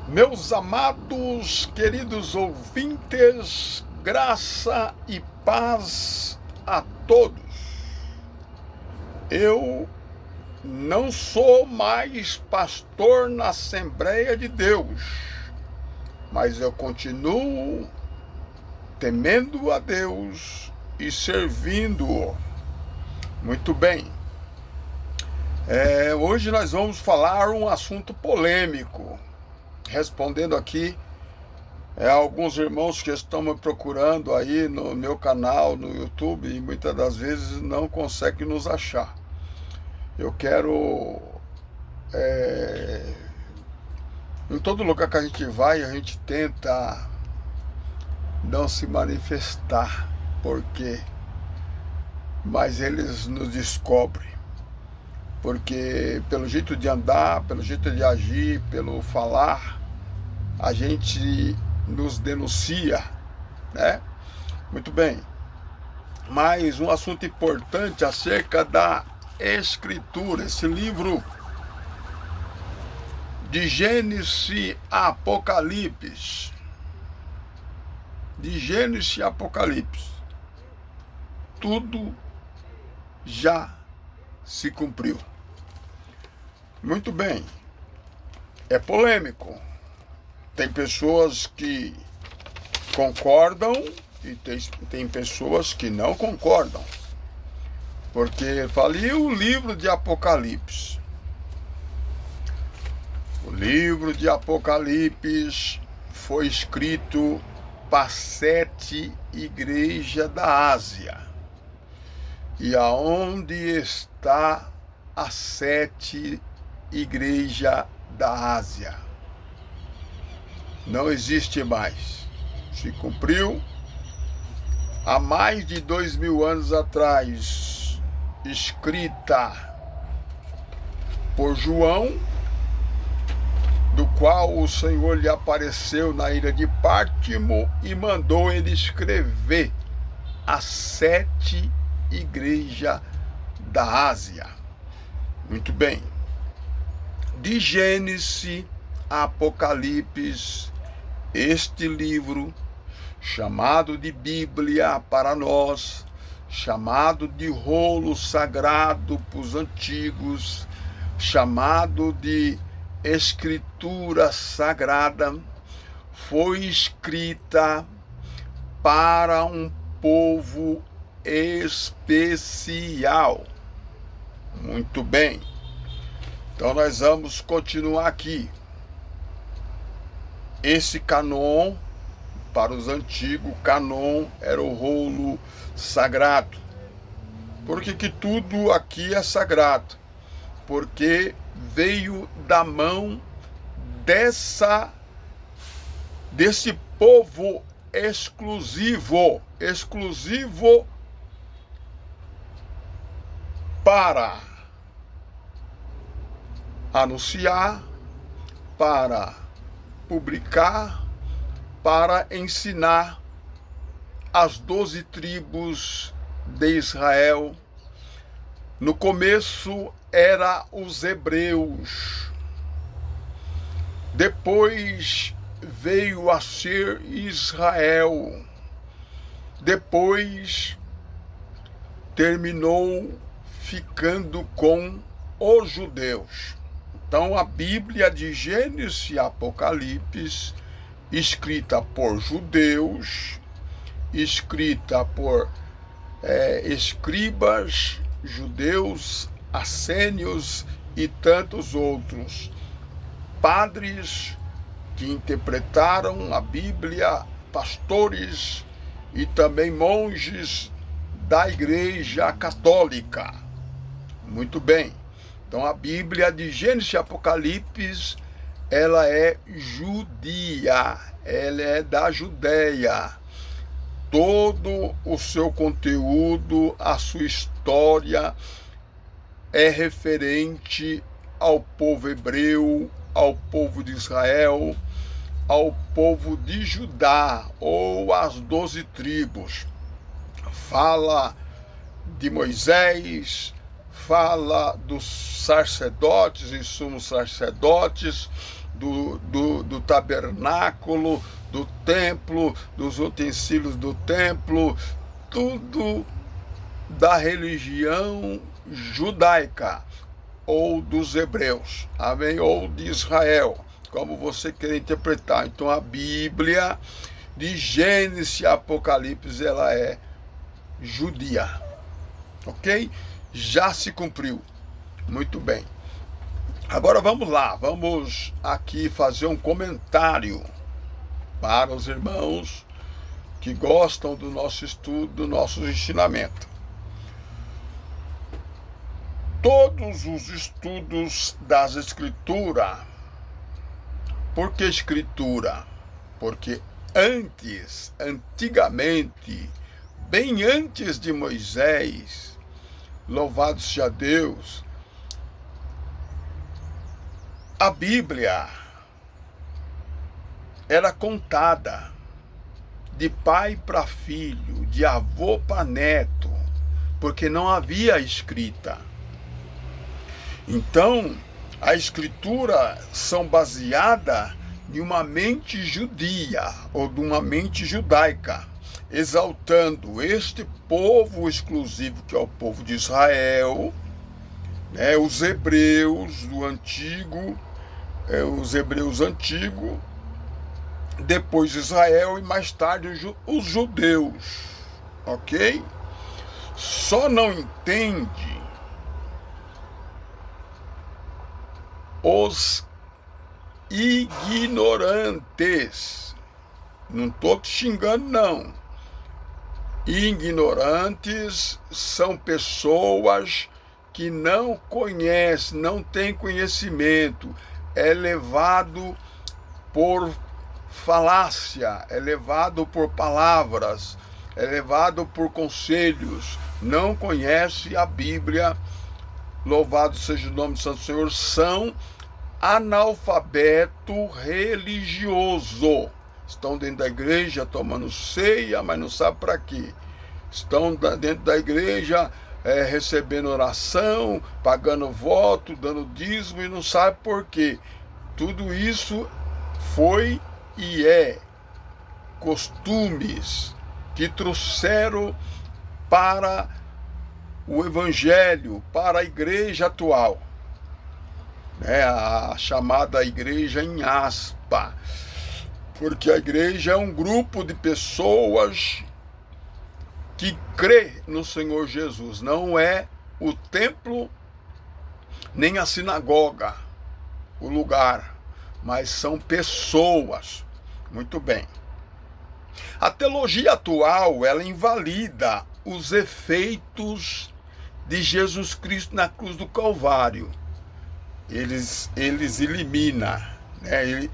Meus amados, queridos ouvintes, graça e paz a todos. Eu não sou mais pastor na Assembleia de Deus, mas eu continuo temendo a Deus e servindo-o. Muito bem. Hoje nós vamos falar um assunto polêmico. Respondendo aqui alguns irmãos que estão me procurando aí no meu canal, no YouTube, e muitas das vezes não conseguem nos achar. Eu quero, em todo lugar que a gente vai, a gente tenta não se manifestar, porque mas eles nos descobrem. Porque pelo jeito de andar, pelo jeito de agir, pelo falar, a gente nos denuncia, né? Muito bem. Mas um assunto importante acerca da Escritura, esse livro de Gênesis a Apocalipse. De Gênesis a Apocalipse. Tudo já se cumpriu. Muito bem. É polêmico. Tem pessoas que concordam e tem pessoas que não concordam. Porque falei o livro de Apocalipse. O livro de Apocalipse foi escrito para 7 igrejas da Ásia. E aonde está as 7 igrejas da Ásia? Não existe mais. Se cumpriu há mais de 2000 anos atrás, escrita por João, do qual o Senhor lhe apareceu na ilha de Pátimo e mandou ele escrever as 7 igrejas da Ásia. Muito bem. De Gênesis a Apocalipse, este livro, chamado de Bíblia para nós, chamado de rolo sagrado para os antigos, chamado de Escritura Sagrada, foi escrita para um povo especial. Muito bem. Então nós vamos continuar aqui. Esse canon, para os antigos, canon era o rolo sagrado. Por que tudo aqui é sagrado? Porque veio da mão desse povo exclusivo para anunciar, para publicar, para ensinar as 12 tribos de Israel. No começo era os hebreus, depois veio a ser Israel, depois terminou ficando com os judeus. Então a Bíblia de Gênesis e Apocalipse, escrita por judeus, escrita por escribas judeus, assênios e tantos outros, padres que interpretaram a Bíblia, pastores e também monges da Igreja Católica. Muito bem. Então a Bíblia de Gênesis e Apocalipse, ela é judia, ela é da Judéia. Todo o seu conteúdo, a sua história é referente ao povo hebreu, ao povo de Israel, ao povo de Judá, ou as 12 tribos. Fala de Moisés, fala dos sacerdotes e sumos sacerdotes, do tabernáculo, do templo, dos utensílios do templo, tudo da religião judaica ou dos hebreus, amém? Ou de Israel, como você quer interpretar. Então a Bíblia de Gênesis e Apocalipse, ela é judia, ok? Já se cumpriu. Muito bem. Agora vamos lá, vamos aqui fazer um comentário para os irmãos que gostam do nosso estudo, do nosso ensinamento. Todos os estudos das Escrituras. Por que Escritura? Porque antigamente, bem antes de Moisés, louvado seja Deus, a Bíblia era contada de pai para filho, de avô para neto, porque não havia escrita. Então, a Escritura são baseadas em uma mente judia ou de uma mente judaica, exaltando este povo exclusivo que é o povo de Israel, né, os hebreus do antigo, os hebreus antigos, depois Israel e mais tarde os judeus, ok? Só não entende os ignorantes. Não estou te xingando, não. Ignorantes são pessoas que não conhecem, não têm conhecimento, é levado por falácia, é levado por palavras, é levado por conselhos, não conhece a Bíblia, louvado seja o nome do Santo Senhor, são analfabeto religioso. Estão dentro da igreja tomando ceia, mas não sabem para quê. Estão dentro da igreja recebendo oração, pagando voto, dando dízimo e não sabem por quê. Tudo isso foi e é costumes que trouxeram para o evangelho, para a igreja atual, né? A chamada igreja em aspa, porque a igreja é um grupo de pessoas que crê no Senhor Jesus, não é o templo nem a sinagoga, o lugar, mas são pessoas. Muito bem. A teologia atual, ela invalida os efeitos de Jesus Cristo na cruz do Calvário. Eles eliminam, né?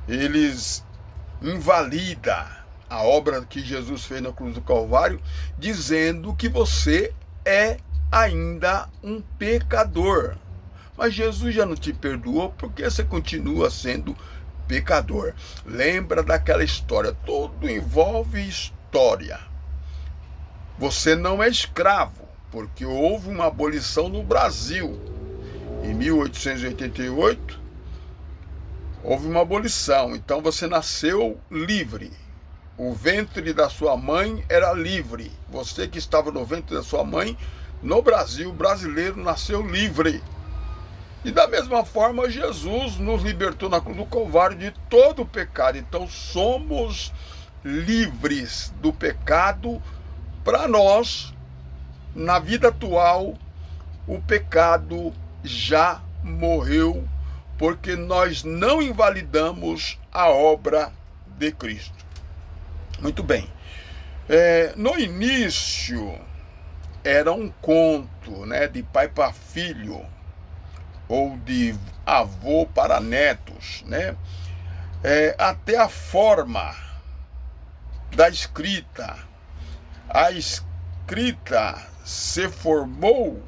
Eles invalidam a obra que Jesus fez na cruz do Calvário, dizendo que você é ainda um pecador. Mas Jesus já não te perdoou porque você continua sendo pecador. Lembra daquela história, tudo envolve história. Você não é escravo, porque houve uma abolição no Brasil. Em 1888, houve uma abolição, então você nasceu livre. O ventre da sua mãe era livre. Você que estava no ventre da sua mãe, no Brasil, brasileiro, nasceu livre. E da mesma forma, Jesus nos libertou na cruz do Calvário de todo o pecado. Então somos livres do pecado. Para nós, na vida atual, o pecado já morreu, porque nós não invalidamos a obra de Cristo. Muito bem. No início, era um conto, né, de pai para filho, ou de avô para netos, né? Até a forma da escrita. A escrita se formou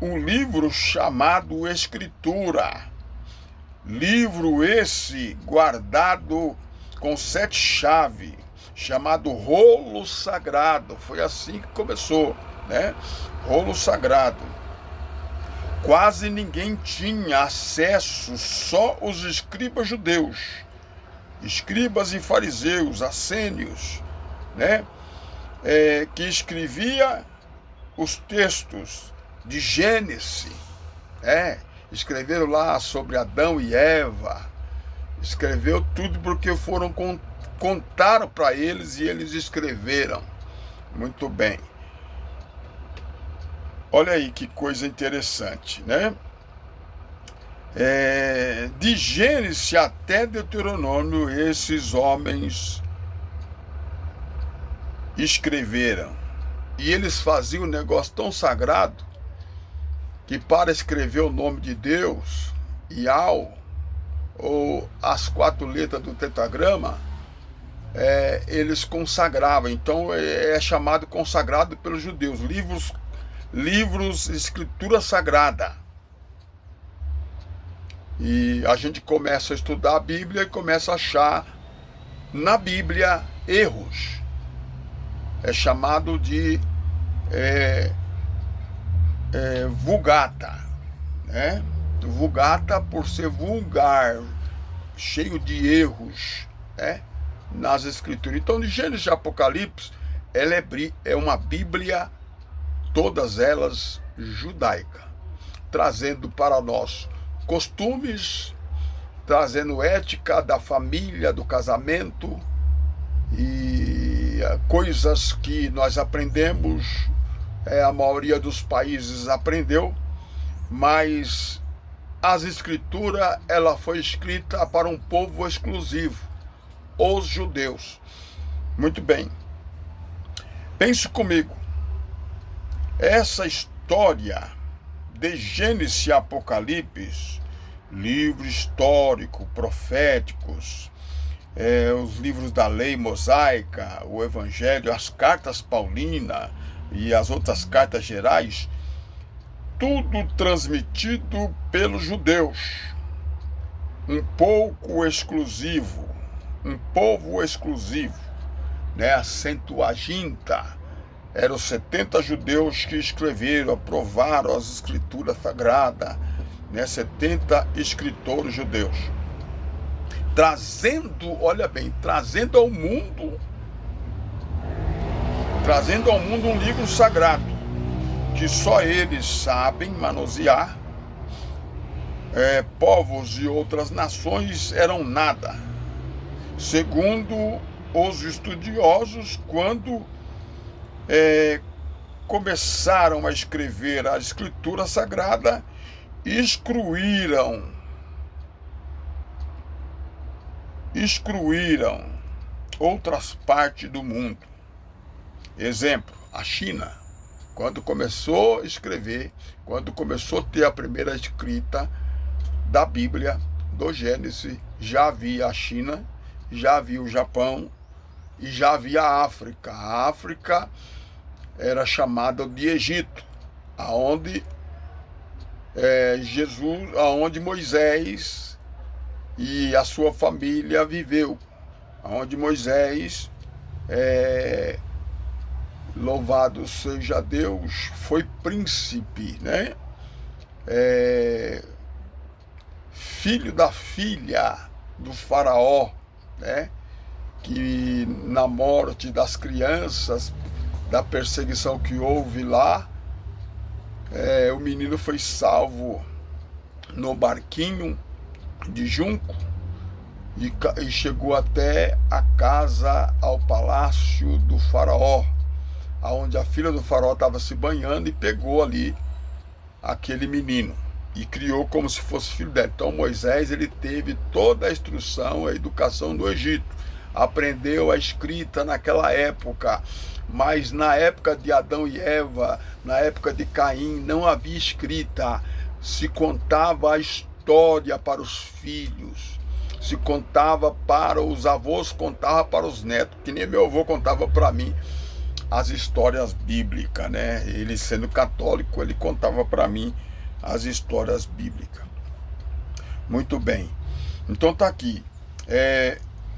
um livro chamado Escritura. Livro esse guardado com 7 chaves, chamado Rolo Sagrado. Foi assim que começou, né? Rolo Sagrado. quase ninguém tinha acesso, só os escribas judeus, escribas e fariseus, assênios, né? Que escrevia os textos de Gênesis, escreveram lá sobre Adão e Eva, escreveu tudo porque contaram para eles e eles escreveram. Muito bem. Olha aí que coisa interessante, né? De Gênesis até Deuteronômio, esses homens escreveram. E eles faziam um negócio tão sagrado que para escrever o nome de Deus, Iau, ou as 4 letras do tetragrama, eles consagravam. Então é chamado consagrado pelos judeus, livros, escritura sagrada. E a gente começa a estudar a Bíblia e começa a achar na Bíblia erros. É chamado de vulgata, né? Vulgata por ser vulgar, cheio de erros, né? Nas escrituras. Então, de Gênesis e Apocalipse, ela é uma Bíblia, todas elas judaica, trazendo para nós costumes, trazendo ética da família, do casamento e coisas que nós aprendemos, a maioria dos países aprendeu, mas as escrituras, ela foi escrita para um povo exclusivo, os judeus. Muito bem. Pense comigo. Essa história de Gênesis e Apocalipse, livros históricos, proféticos, os livros da lei mosaica, o Evangelho, as cartas paulinas e as outras cartas gerais, tudo transmitido pelos judeus. Um pouco exclusivo, um povo exclusivo, né? A Septuaginta, eram 70 judeus que escreveram, aprovaram as escrituras sagradas, né? 70 escritores judeus. Trazendo, olha bem, trazendo ao mundo um livro sagrado, que só eles sabem manusear. Povos e outras nações eram nada. Segundo os estudiosos, quando começaram a escrever a escritura sagrada, excluíram outras partes do mundo. Exemplo, a China, quando começou a escrever, quando começou a ter a primeira escrita da Bíblia, do Gênesis, já havia a China, já havia o Japão e já havia a África. A África era chamada de Egito, aonde aonde Moisés e a sua família viveu, aonde Moisés, louvado seja Deus, foi príncipe, né? Filho da filha do faraó, né? Que na morte das crianças, da perseguição que houve lá, o menino foi salvo no barquinho de junco e chegou até a casa, ao palácio do faraó, onde a filha do faraó estava se banhando, e pegou ali aquele menino e criou como se fosse filho dela. Então Moisés, ele teve toda a instrução, a educação do Egito, aprendeu a escrita naquela época, mas na época de Adão e Eva, na época de Caim, não havia escrita. Se contava a história para os filhos, se contava para os avós, contava para os netos, que nem meu avô contava para mim as histórias bíblicas, né? Ele sendo católico, ele contava para mim as histórias bíblicas. Muito bem. Então tá aqui.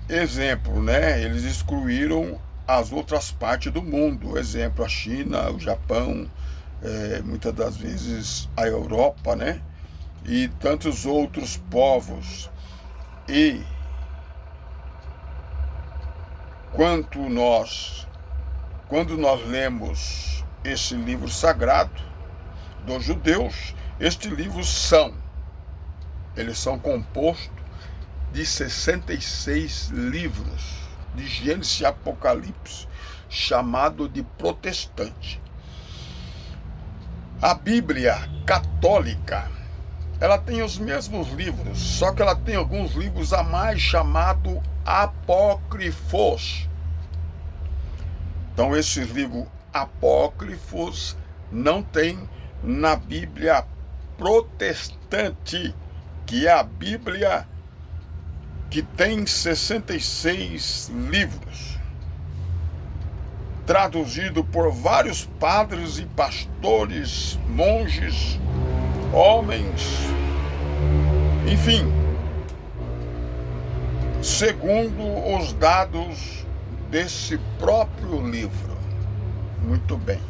Exemplo, né? Eles excluíram as outras partes do mundo. Exemplo, a China, o Japão, muitas das vezes a Europa, né? E tantos outros povos. E quando nós lemos esse livro sagrado dos judeus, estes livros eles são compostos de 66 livros, de Gênesis e Apocalipse, chamado de protestante. A Bíblia católica, ela tem os mesmos livros, só que ela tem alguns livros a mais, chamado apócrifos. Então, esses livros apócrifos não tem na Bíblia protestante, que é a Bíblia que tem 66 livros, traduzido por vários padres e pastores, monges, homens, enfim, segundo os dados desse próprio livro. Muito bem.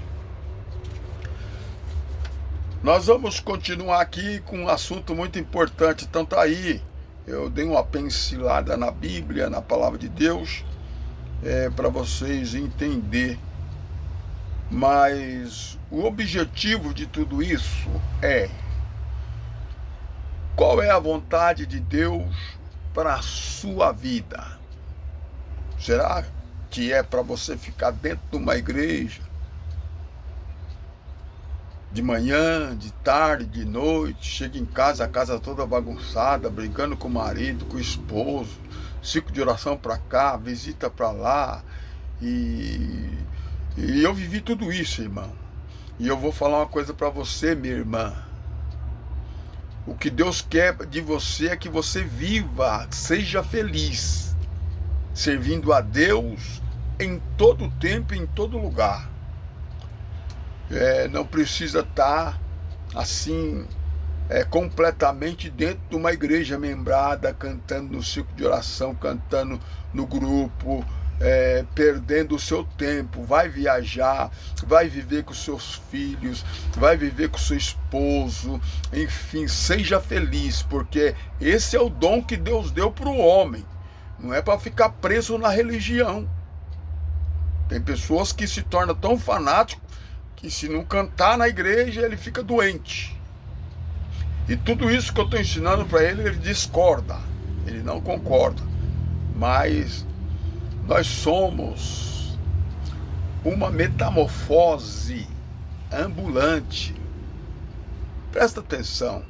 Nós vamos continuar aqui com um assunto muito importante. Então tá aí, eu dei uma pincelada na Bíblia, na Palavra de Deus, para vocês entenderem. Mas o objetivo de tudo isso é: qual é a vontade de Deus para a sua vida? Será que é para você ficar dentro de uma igreja, de manhã, de tarde, de noite, chega em casa, a casa toda bagunçada, brigando com o marido, com o esposo, ciclo de oração para cá, visita para lá, e eu vivi tudo isso, irmão. E eu vou falar uma coisa para você, minha irmã. O que Deus quer de você é que você viva, seja feliz, servindo a Deus em todo tempo, em todo lugar. Não precisa estar assim, completamente dentro de uma igreja membrada, cantando no ciclo de oração, cantando no grupo, perdendo o seu tempo. Vai viajar, vai viver com seus filhos, vai viver com seu esposo, enfim, seja feliz, porque esse é o dom que Deus deu para o homem. Não é para ficar preso na religião. Tem pessoas que se tornam tão fanáticos que, se não cantar na igreja, ele fica doente. E tudo isso que eu estou ensinando para ele, ele discorda, ele não concorda. Mas nós somos uma metamorfose ambulante. Presta atenção.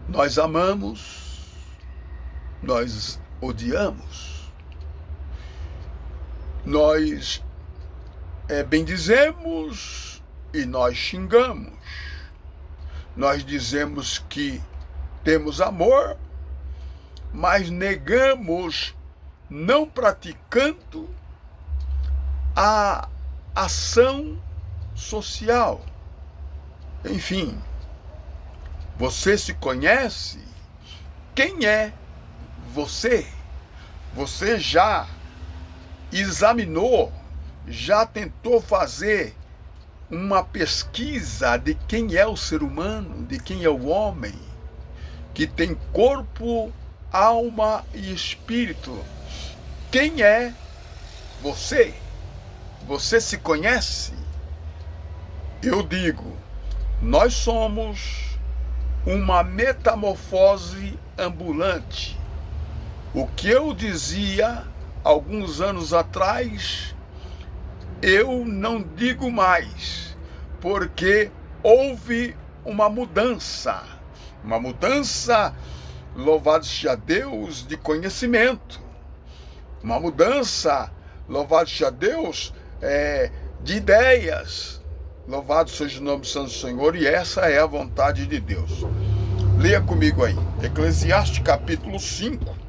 Nós amamos, nós odiamos, nós bendizemos e nós xingamos. Nós dizemos que temos amor, mas negamos, não praticando a ação social. Enfim, você se conhece? Quem é você? Você já examinou, já tentou fazer uma pesquisa de quem é o ser humano, de quem é o homem, que tem corpo, alma e espírito? Quem é você? Você se conhece? Eu digo, nós somos uma metamorfose ambulante. O que eu dizia alguns anos atrás, eu não digo mais, porque houve uma mudança, louvado seja Deus, de conhecimento, uma mudança, louvado seja Deus, de ideias, louvado seja o nome do Santo Senhor, e essa é a vontade de Deus. Leia comigo aí, Eclesiastes capítulo 5,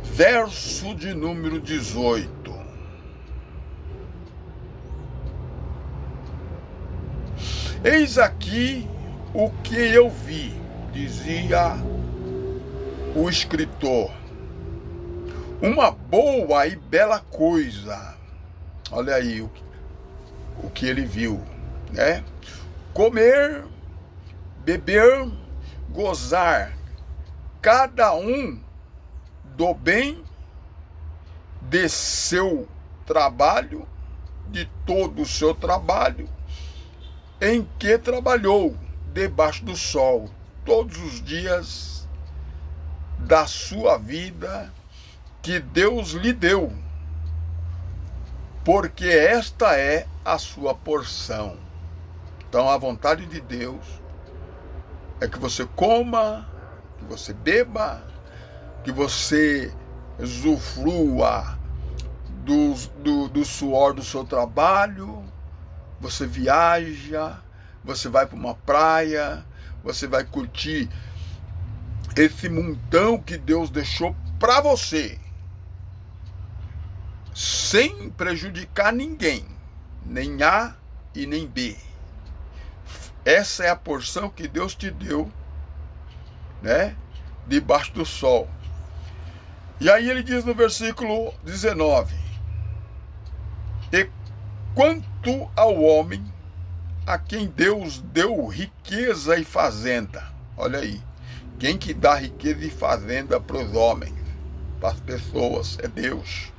verso de número 18. Eis aqui o que eu vi, dizia o escritor, uma boa e bela coisa. Olha aí, o que ele viu, né? Comer, beber, gozar, cada um do bem de seu trabalho, de todo o seu trabalho, em que trabalhou debaixo do sol, todos os dias da sua vida que Deus lhe deu, porque esta é a sua porção. Então a vontade de Deus é que você coma, que você beba, que você usufrua do suor do seu trabalho, você viaja, você vai para uma praia, você vai curtir esse mundão que Deus deixou para você, sem prejudicar ninguém, nem A e nem B. Essa é a porção que Deus te deu, né? Debaixo do sol. E aí ele diz no versículo 19: e quanto ao homem a quem Deus deu riqueza e fazenda, olha aí, quem que dá riqueza e fazenda para os homens, para as pessoas, é Deus.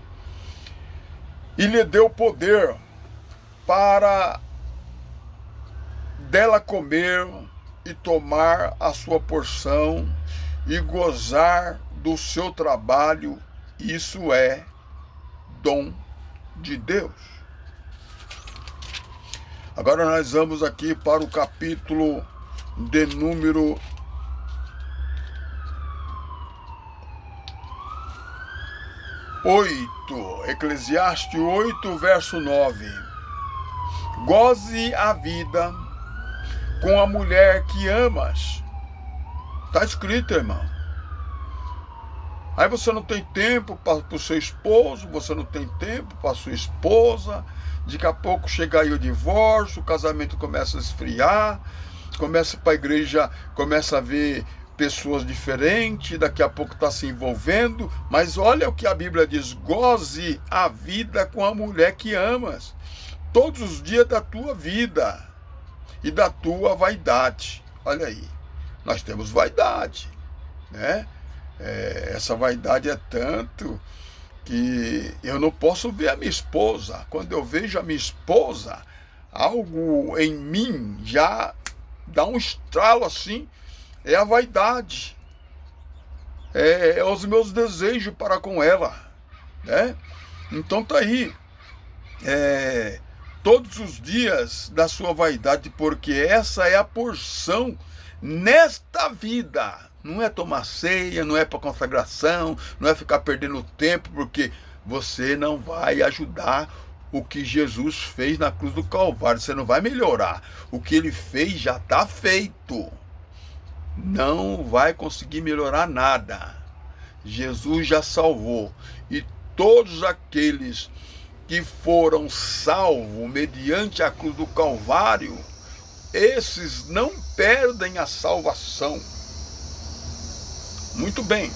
E lhe deu poder para dela comer e tomar a sua porção e gozar do seu trabalho, isso é dom de Deus. Agora nós vamos aqui para o capítulo de número 8, Eclesiastes 8, verso 9. Goze a vida com a mulher que amas. Está escrito, irmão. Aí você não tem tempo para o seu esposo, você não tem tempo para a sua esposa. Daqui a pouco chega aí o divórcio, o casamento começa a esfriar, começa para a igreja, começa a ver pessoas diferentes, daqui a pouco está se envolvendo. Mas olha o que a Bíblia diz: goze a vida com a mulher que amas, todos os dias da tua vida e da tua vaidade. Olha aí, nós temos vaidade, né? Essa vaidade é tanto que eu não posso ver a minha esposa. Quando eu vejo a minha esposa, algo em mim já dá um estralo assim. É a vaidade, é os meus desejos para com ela, né? Então tá aí, todos os dias da sua vaidade, porque essa é a porção nesta vida. Não é tomar ceia, não é para consagração, não é ficar perdendo tempo, porque você não vai ajudar o que Jesus fez na cruz do Calvário. Você não vai melhorar. O que ele fez já está feito. Não vai conseguir melhorar nada. Jesus já salvou. E todos aqueles que foram salvos mediante a cruz do Calvário, esses não perdem a salvação. Muito bem.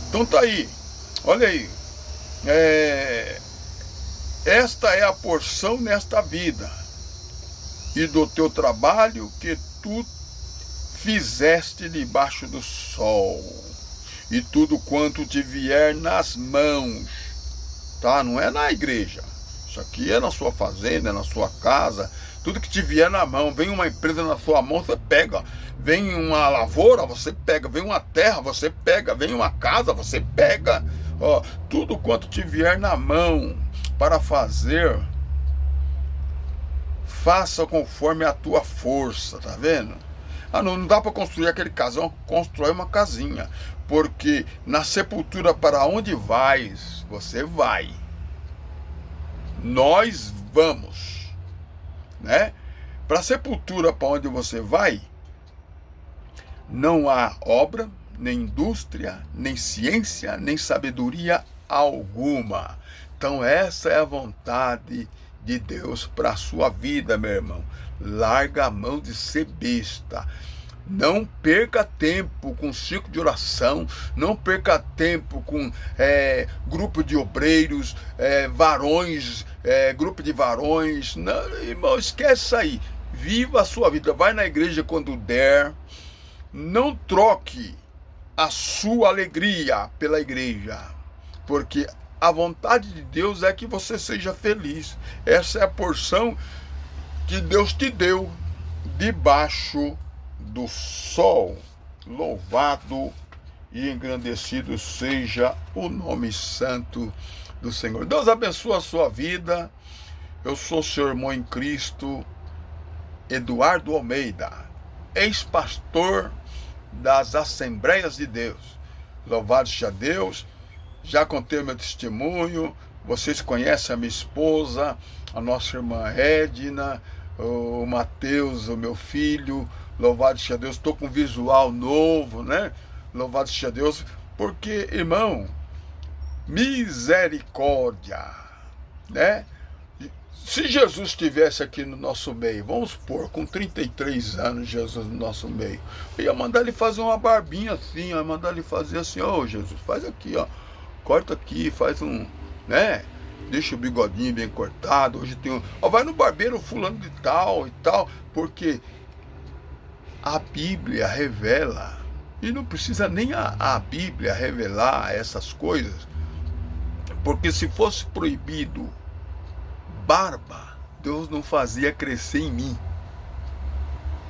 Então tá aí. Olha aí. Esta é a porção nesta vida e do teu trabalho que tu fizeste debaixo do sol, e tudo quanto te vier nas mãos, tá? Não é na igreja. Isso aqui é na sua fazenda, é na sua casa. Tudo que te vier na mão. Vem uma empresa na sua mão, você pega. Vem uma lavoura, você pega. Vem uma terra, você pega. Vem uma casa, você pega. Ó, tudo quanto te vier na mão para fazer, faça conforme a tua força, tá vendo? Não dá para construir aquele casão, constrói uma casinha. Porque na sepultura, para onde vais, você vai. Nós vamos, né? Para a sepultura, para onde você vai, não há obra, nem indústria, nem ciência, nem sabedoria alguma. Então essa é a vontade de Deus para a sua vida, meu irmão. Larga a mão de ser besta. Não perca tempo com ciclo de oração, não perca tempo com grupo de obreiros, varões, grupo de varões. Não, irmão, esquece isso aí. Viva a sua vida, vai na igreja quando der. Não troque a sua alegria pela igreja, porque a vontade de Deus é que você seja feliz. Essa é a porção que Deus te deu debaixo do sol. Louvado e engrandecido seja o nome santo do Senhor. Deus abençoe a sua vida. Eu sou seu irmão em Cristo, Eduardo Almeida, ex-pastor das Assembleias de Deus. Louvado seja Deus. Já contei o meu testemunho. Vocês conhecem a minha esposa, a nossa irmã Edna, o Mateus, o meu filho. Louvado seja Deus. Estou com um visual novo, né? Louvado seja Deus. Porque, irmão, misericórdia, né? Se Jesus estivesse aqui no nosso meio, vamos supor, com 33 anos, Jesus no nosso meio, eu ia mandar ele fazer uma barbinha assim, ia mandar ele fazer assim, ô Jesus, faz aqui, ó, corta aqui, faz um, né, deixa o bigodinho bem cortado, hoje tem um, ó, vai no barbeiro fulano de tal e tal, porque a Bíblia revela, e não precisa nem a Bíblia revelar essas coisas, porque se fosse proibido barba, Deus não fazia crescer em mim,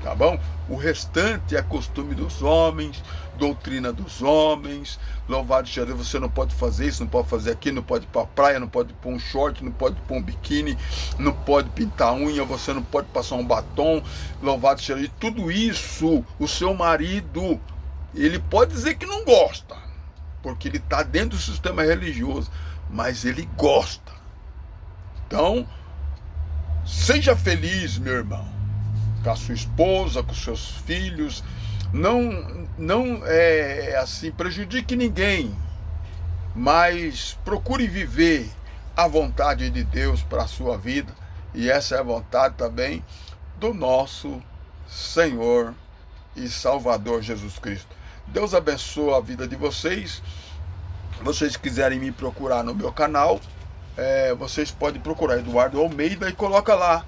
tá bom? O restante é costume dos homens, doutrina dos homens. Louvado seja Deus, você não pode fazer isso, não pode fazer aquilo, não pode ir pra praia, não pode pôr um short, não pode pôr um biquíni, não pode pintar unha, você não pode passar um batom. Louvado seja Deus. E tudo isso, o seu marido, ele pode dizer que não gosta, porque ele está dentro do sistema religioso, mas ele gosta. Então, seja feliz, meu irmão, com a sua esposa, com seus filhos. Não assim, prejudique ninguém, mas procure viver a vontade de Deus para a sua vida. E essa é a vontade também do nosso Senhor e Salvador Jesus Cristo. Deus abençoe a vida de vocês. Se vocês quiserem me procurar no meu canal, vocês podem procurar Eduardo Almeida e coloca lá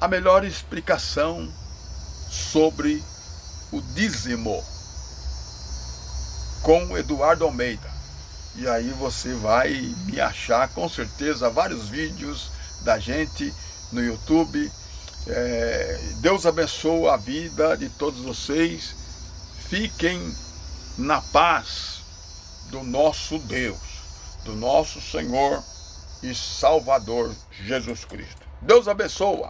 a melhor explicação sobre o dízimo com Eduardo Almeida. E aí você vai me achar com certeza vários vídeos da gente no YouTube. Deus abençoe a vida de todos vocês. Fiquem na paz do nosso Deus, do nosso Senhor e Salvador Jesus Cristo. Deus abençoe.